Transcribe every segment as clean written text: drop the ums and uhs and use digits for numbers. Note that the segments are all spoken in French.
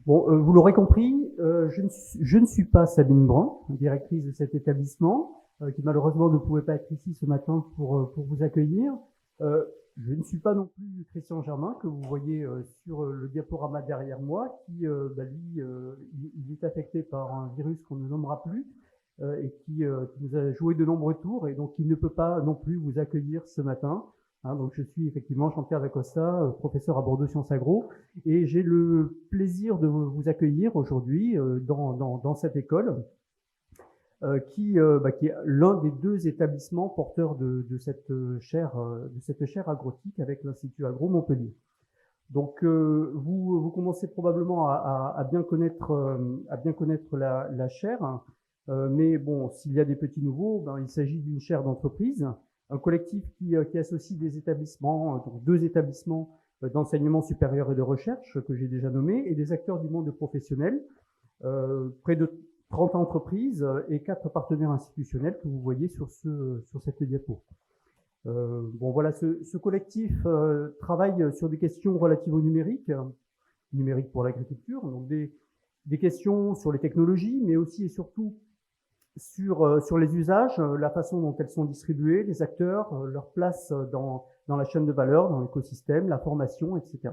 Bon, vous l'aurez compris, je ne suis pas Sabine Brun, directrice de cet établissement, qui malheureusement ne pouvait pas être ici ce matin pour vous accueillir. Je ne suis pas non plus Christian Germain, que vous voyez sur le diaporama derrière moi, qui, lui, il est affecté par un virus qu'on ne nommera plus, et qui nous a joué de nombreux tours, et donc il ne peut pas non plus vous accueillir ce matin. Hein, donc je suis effectivement Jean-Pierre Dacosta, professeur à Bordeaux Sciences Agro, et j'ai le plaisir de vous accueillir aujourd'hui dans cette école qui est l'un des deux établissements porteurs de cette chaire agrotique avec l'Institut Agro Montpellier. Donc vous commencez probablement à bien connaître la chaire, hein, mais bon, s'il y a des petits nouveaux, il s'agit d'une chaire d'entreprise, un collectif qui associe des établissements, donc deux établissements d'enseignement supérieur et de recherche que j'ai déjà nommés, et des acteurs du monde professionnel, près de 30 entreprises et 4 partenaires institutionnels que vous voyez sur cette diapo. Voilà, ce collectif travaille sur des questions relatives au numérique pour l'agriculture, donc des questions sur les technologies, mais aussi et surtout sur les usages, la façon dont elles sont distribuées, les acteurs, leur place dans la chaîne de valeur, dans l'écosystème, la formation, etc.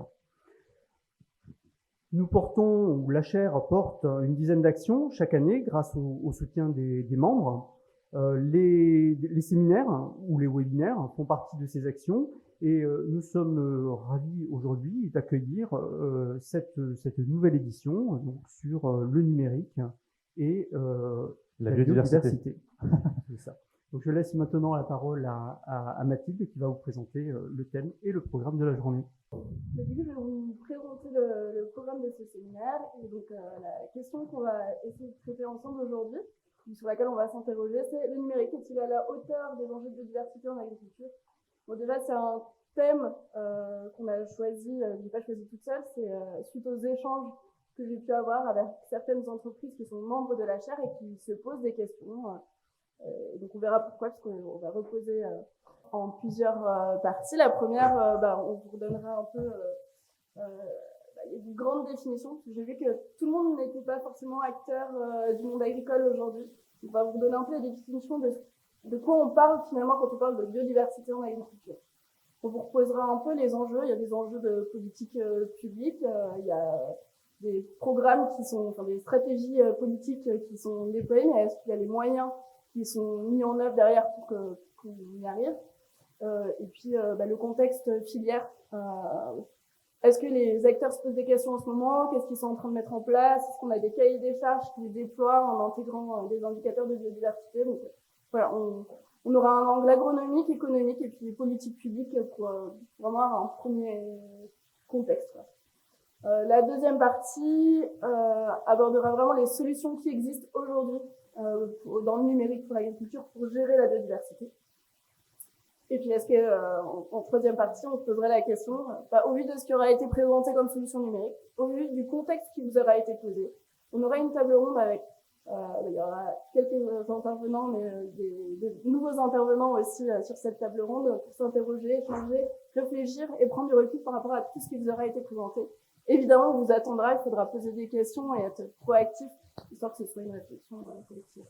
Nous portons, ou la chaire porte, une dizaine d'actions chaque année grâce au soutien des membres. Les séminaires ou les webinaires font partie de ces actions et nous sommes ravis aujourd'hui d'accueillir cette nouvelle édition donc, sur le numérique et la biodiversité. C'est ça. Donc je laisse maintenant la parole à Mathilde qui va vous présenter le thème et le programme de la journée. Du coup, je vais vous présenter le programme de ce séminaire et donc la question qu'on va essayer de traiter ensemble aujourd'hui, sur laquelle on va s'interroger, c'est le numérique est-il à la hauteur des enjeux de biodiversité en agriculture? Bon, déjà, c'est un thème qu'on a choisi, je n'ai pas choisi toute seule, c'est suite aux échanges que j'ai pu avoir avec certaines entreprises qui sont membres de la chaire et qui se posent des questions. Donc on verra pourquoi, parce qu'on va reposer en plusieurs parties. La première, on vous redonnera un peu il y a une grande définition. J'ai vu que tout le monde n'était pas forcément acteur du monde agricole aujourd'hui. On va vous donner un peu la définition de quoi on parle finalement quand on parle de biodiversité en agriculture. On vous reposera un peu les enjeux. Il y a des enjeux de politique publique, il y a des programmes des stratégies politiques qui sont déployées, mais est-ce qu'il y a les moyens qui sont mis en œuvre derrière pour qu'on y arrive? Et puis le contexte filière. Est-ce que les acteurs se posent des questions en ce moment? Qu'est-ce qu'ils sont en train de mettre en place? Est-ce qu'on a des cahiers des charges qui les déploient en intégrant des indicateurs de biodiversité? Donc voilà, on aura un angle agronomique, économique et puis politique publique pour vraiment avoir un premier contexte. La deuxième partie abordera vraiment les solutions qui existent aujourd'hui dans le numérique pour l'agriculture pour gérer la biodiversité. Et puis, est-ce que en troisième partie, on se poserait la question, au vu de ce qui aura été présenté comme solution numérique, au vu du contexte qui vous aura été posé, on aura une table ronde avec, il y aura quelques intervenants, mais des nouveaux intervenants aussi sur cette table ronde pour s'interroger, échanger, réfléchir et prendre du recul par rapport à tout ce qui vous aura été présenté. Évidemment, on vous attendra, il faudra poser des questions et être proactif, histoire que ce soit une réflexion collective.